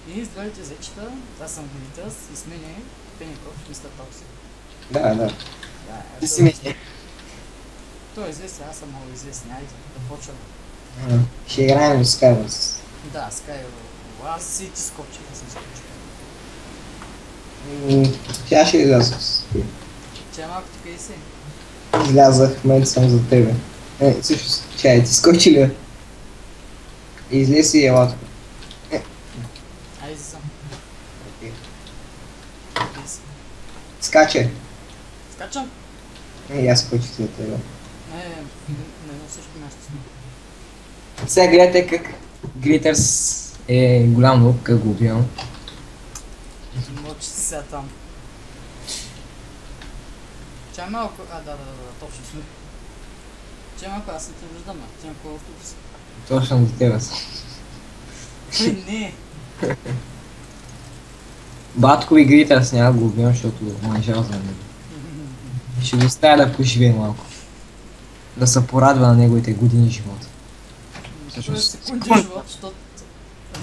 И с другите зечета, това съм Глитъс и с мене Пеников, мистер Токсик. Да, да. Да, Ти си ми. той е известен, аз съм много известен, айде, да почваме. Ще играем в Skywars. Да, Скай, аз си ти скочих, аз съм скочих. Сега ще изляза. Че е малко тук и си. Излязах, в момента съм за тебе. Всъщност, чай, ти скочи ли? Излез и ела тук. Айде съм. Излез. Скачай. Скачам? И аз скочих след тебе. Не, на едно също място сме. Сега гледайте как Гритърс е голям лук, как го убивам. Мълчи си сега там. Чай малко, точно сме. Чай малко, аз не те виждам, а ти на кой автобус? Точно за тебе съм. Не! Батко и Гритърс няма го убивам, защото мъжал за него. Ще го оставя да поживее малко. Да се порадва на неговите години живота. Той е секунди живот, защото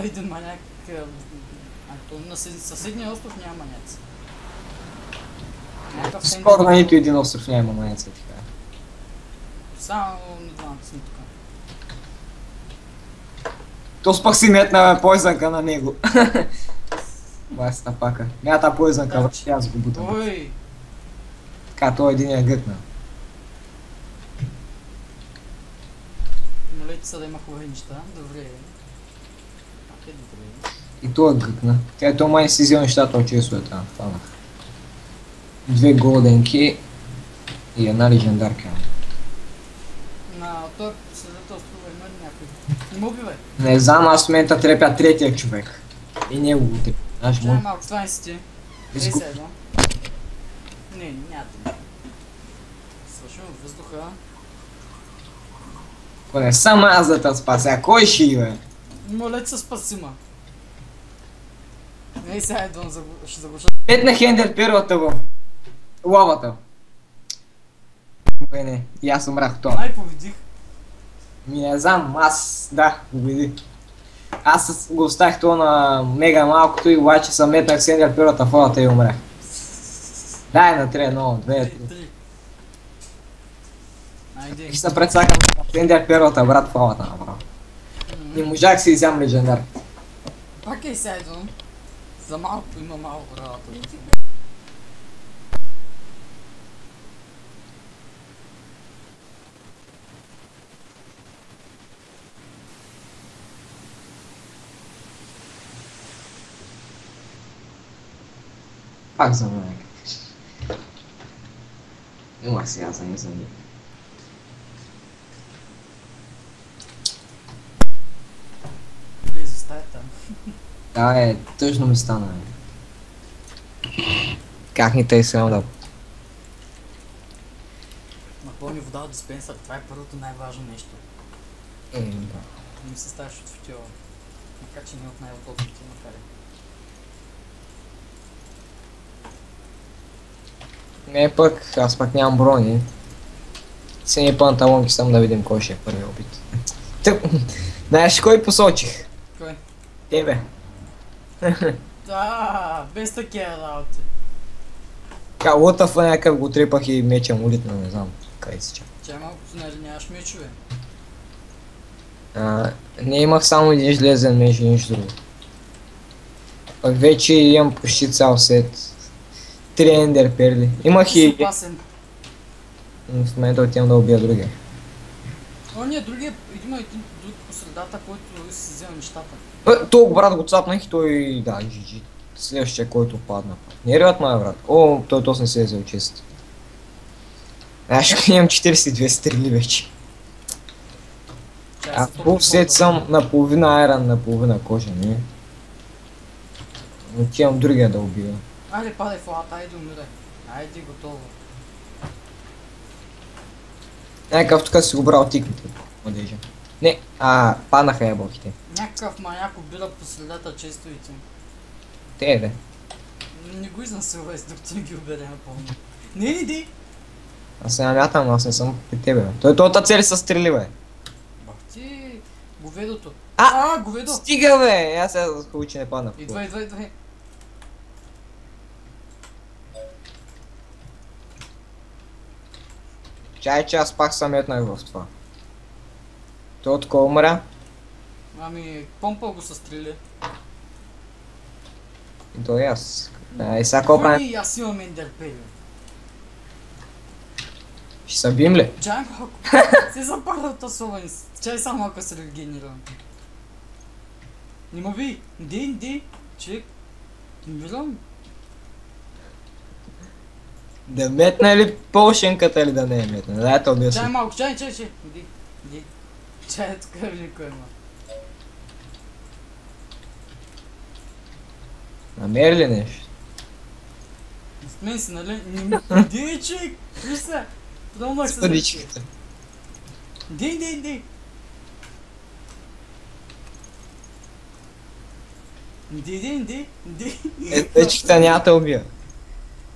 един маняк... На съседния остров няма маняци. Някакъв Скоро на нито един остров няма маняца така. Само на двамата сме тук. То пък си метна поизънка на него. Баста пака. Мята поизънка, върши аз го бутам. Ой! Така, той един я гъкна. Молете се да има хубави неща. Добре. Пак е добре. И той гъкна. Тя то май си взел нещата от чесовете, фанах. 2 голденки и една легендарка. На този свидетелство има ли някой? Не му убивай! Не знам, аз в момента трепя третия човек. И него го трепя. Знаеш Чай му? малко, това е си ти. Ей Изгуб- се едно. Не, няма да. Свършим от въздуха. Ако не съм аз да те спася, кой ще и бе? Молете се спасима. Ей сега едно, ще заглуша. Петнах Ендер перлата в лавата. Бе не, и аз умрах в това. Май победих. Ми не знам, аз да, победи. Аз го оставих това на мега малкото и обаче съм метнах с Ендер перлата в лавата и умрях. Дай на 3, 1, 2, 3. Три. Айде. И се предсакам с Ендер перлата, брат, в лавата направо. Не можах си изям легендар. Пак е сега едно. За малко има малко работа. Пак за мен. Има сега за не за мен. Влиза в стаята. Да, тъжно ми стана. Как ни те искам да... Напълни вода от диспенсър. Това е първото най-важно нещо. Да. Не ми се ставаш от футила. Макар че не е от най-удобните макари. Не пък, аз пък нямам брони. Сини панталонки съм да видим кой ще е първи опит. Знаеш кой посочих? Кой? Тебе. Да, без такива работи. Така, лътъв някакъв го трепах и меча му литна, не знам къде си чак. Чай малко, нали нямаш мечове. Не имах само един железен меч и нищо друго. Пък вече имам почти цял сет. 3 ендер перли. Имах Ти си и... опасен. В момента отивам да убия другия. Ония другия, има един друг по средата, който си взема нещата. Толкова брат го цапнах и той... Да, GG. Следващия, който падна. Не е реват моя брат. О, той точно не се е взел чест. Аз имам 42 стрели вече. Чай А се в толкова сет по-добре. съм наполовина айран, наполовина кожа, не? Отивам другия да убия. Айде падай в лата, айде умирай. Айде готово. Някакъв тук си го брал тикните. Младежа. Не, паднаха ябълките. Някакъв маняк убира по средата честовите. Те бе. Не го изнасилвай, докато не ги убере напълно. Не иди! Аз не намятам, аз не съм при тебе бе. Той цели са стрели бе. Бах ти говедото. Говедо! Стига бе! Аз сега хубаво, че не падна. Идва. Чай, че аз пак съм метнах в това. Той от кой умря? Ами, помпа го са стрели. И то и аз. И сега копа И аз имам ендерпели. ще се бим ли? Чай малко. Се запарва тасовани. Чай само ако се регенерирам. Нима ви. Иди. Чек. Не виждам. Да метна ли полшенката или да не е метна? Дай то обясни. Чай малко, чай. Иди. Чай тук велико има. Намери ли нещо? С мен си, нали? Иди, чек. Виж се. Промах се. Спадичката. Иди. Иди. Звъйчката няма да убия.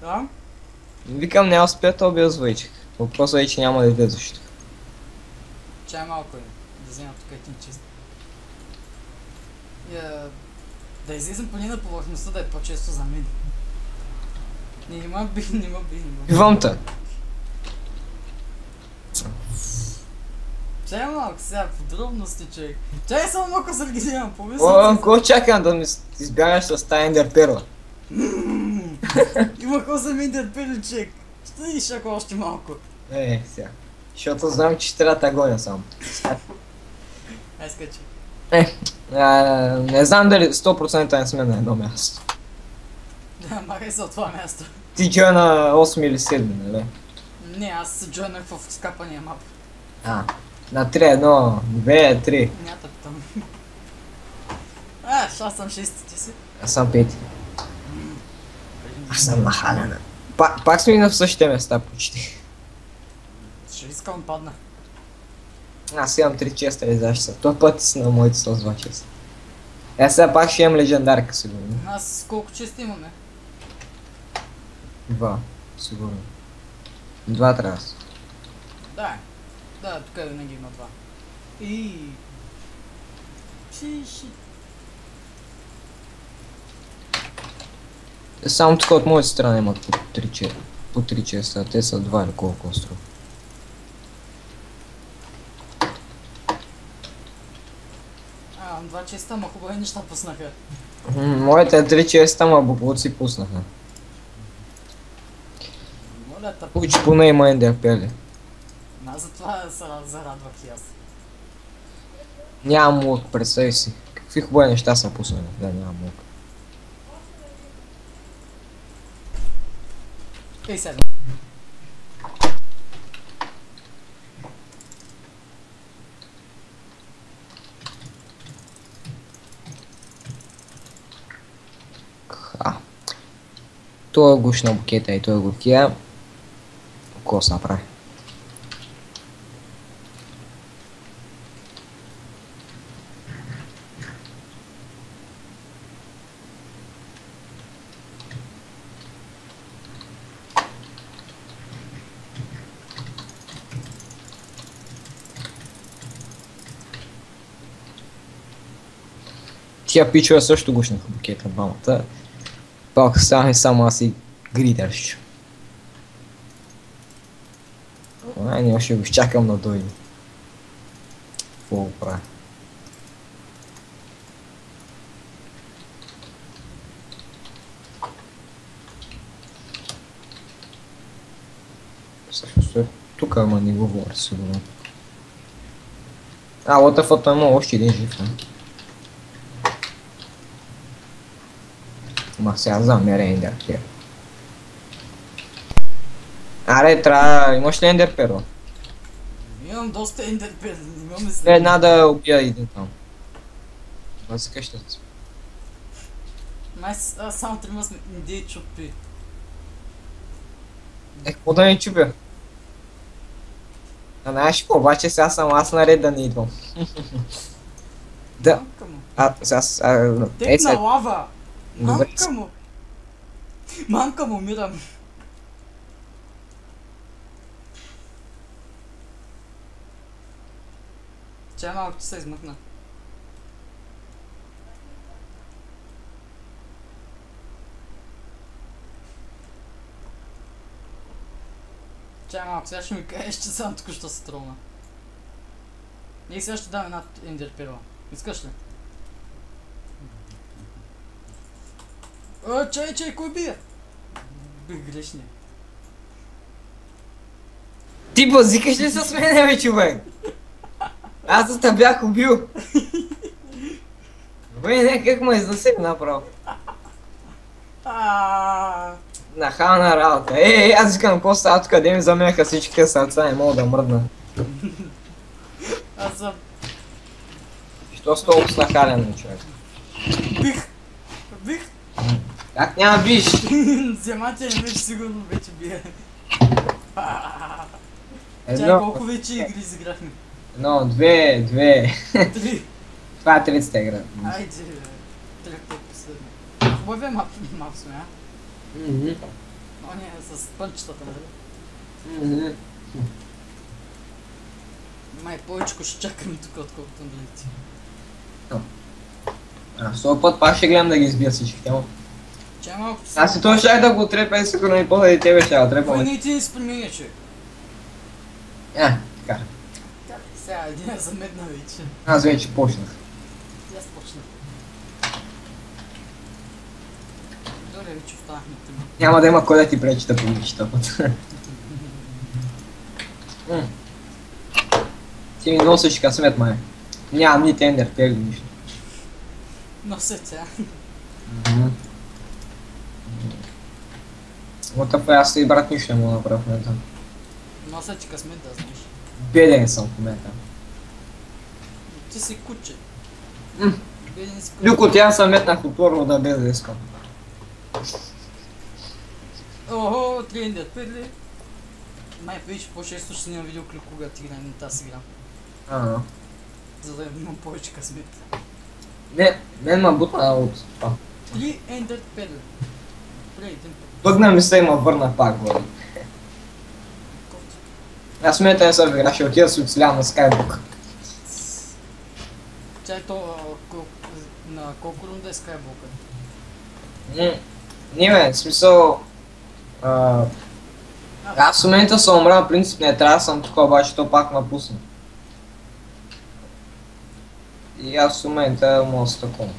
Да? Викам няма успя да убия звъйчка. Въпросът е, че няма да излезеш тук. Чай малко е. Да взема тук един чист. Да излизам поне на повърхността, да е по-често за мен. Не ма би. Бивам те. Чай малко сега, подробности, човек. Чай само малко се регенерирам, О, какво чакам да ми избягаш с тази ендерперла? Има 8 ендерпели, човек. Ще видиш ако още малко. Сега. Защото знам, че ще трябва да гоня само. Ай, скачи. Не знам дали 100% не сме на едно място. Да, махай се от това място. Ти джой на 8 или 7, нали? Не, аз се джойнах в скапания мап. На 3, 1, 2, 3. Нята там. Аз съм 6-ти си. Аз съм 5. Аз съм нахалена. Пак сме и на същите места почти. Ще искам падна. Аз имам 3 честа и защита. Това път си на моите с 2 честа. Аз сега пак ще имам легендарка, сигурно. Аз колко честа имаме? 2, сигурно. 2 трябва да са. Да, тук винаги има 2. И... Ши. Само тук от моята страна имат по 3 честа, те са 2 или колко струва. Имам 2 честа, ама хубави неща пуснаха. Моите 3 честа, ма боклуци пуснаха. Моля те. Уч поне има ендерпели. Затова се зарадвах и аз. Нямам лук, представи си. Какви хубави неща са пуснали. Да, нямам лук. Ей, седем. Той е гуш на букета и той го кия. Какво се направи? Тия пичове също гушнаха букета двамата. Пак стане само аз и гридърш. Не ще го изчакам да дойде. Какво го правя? Всъщност е тук, ама не го говоря сигурно. Лотъфът има още един жив, не? Ма сега замеря ендерпер. Аре, трябва... Имаш ли ендерперла? Имам доста ендерпел, имаме след. Една да убия един там. Да се къща да спи. Май само 3 сме индей чупи. Какво да ни чупя? Знаеш какво, обаче сега съм аз наред да не идвам. Да. Мамка му. Текна лава! Добре. Мамка му, умирам. Чай малко, че се измъкна. Чай малко, сега ще ми кажеш, че съм току-що се тролна. И сега ще дам една ендер перла. Искаш ли? Чай, кой бие? Бих грешния. Ти базикаш ли с мене, бе, човек? Аз да те бях убил. Бе, не, как ме изнасили направо. Нахална работа. Аз искам какво става тук, къде ми замеха всичките сърца, не мога да мръдна. Аз съм... Що с толкова нахален, човек? Бих! Как няма биш? Вземателен вече сигурно вече бие. Чай, Едно, колко вече игри изиграхме? едно, две. 3. Това е третата игра. Айде, третата е последна. Хубави мап сме, а? О, не, с пънчетата, нали? Май повечко ще чакаме тук, отколкото на другите. Този път пак ще гледам да ги избия всичките му. Чай малко си... Аз и той щях да го трепя и сигурно и после и тебе ще я трепа. Кой не ти не споменя, човек? Така. Сега един е замедна вече. Аз вече почнах. И аз почнах. Добре, вече останахме тъм. Няма да има кой да ти пречи да получиш този път. Ти ми носиш късмет, май. Нямам ни тендер, тег нищо. Нося тя. Вот аз и брат нищо не мога да направя в момента. Нося ти късмет да знаеш. Беден съм в момента. Ти си куче. Беден си куче. Люко, тя съм метнах отворно да без да искам. Охо, 3 ендер перли. Май вече по-често ще снимам видеоклип, когато играем на тази игра. За да имам повече късмет. Не, мен ма бутна от това. 3 ендер перли. Добре, един път. Бъгна ми се и ма върна пак, води. Аз смета не съм игра, ще отида да си оцелявам на Skyblock. Чай то, на колко рунда е Skyblock? Не бе, в смисъл... Аз в момента съм умрял, принцип не трябва да съм тук, обаче то пак ме пусна. И аз в момента мога да стъквам.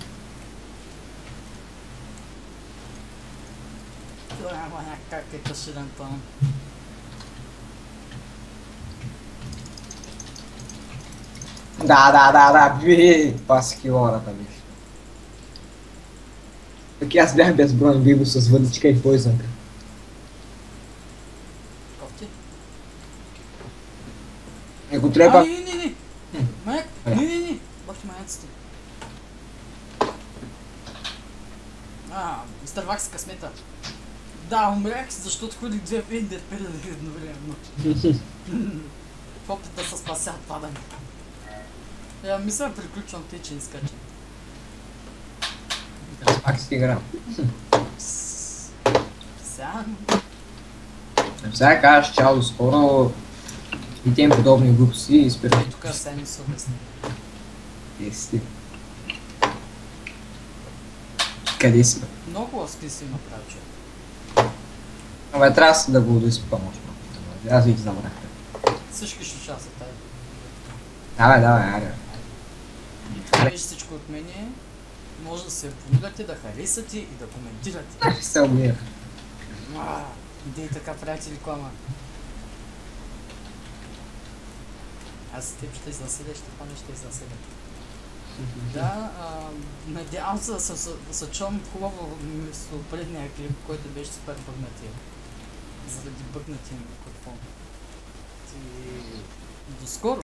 Това няма някак е късилен план. Да, би, това си килората биш. Пък аз бях безброен, би го с въдичка и пойзънка. Кофти? Ако трябва... Не. Маняк, не. Бахти маняците. Мистер Вакс късмета. Да, умрях, защото ходих две ендер перли едновременно. В опит да се спася от падане. Мисля да приключвам тъй, че не скачам. Пак си играм. Сега... Сега кажеш чао до скоро и тем подобни глупости и спирам. Тук сега не се обясни. Си. Къде си? Много лъски си направи, човек. Абе, трябва да го доизпипам още малко. Аз вече забрах. Всички ще участват тази. Давай, аре. Виж всичко от мене. Може да се абонирате, да харесате и да коментирате. Ах, се обмира. Дей така, правите реклама. Аз с теб ще изнаселя, ще пане ще изнаселя. Да, надявам се да се чувам хубаво вместо предния клип, който беше супер бъгнатия. Заради бъгнатия микрофон. До скоро!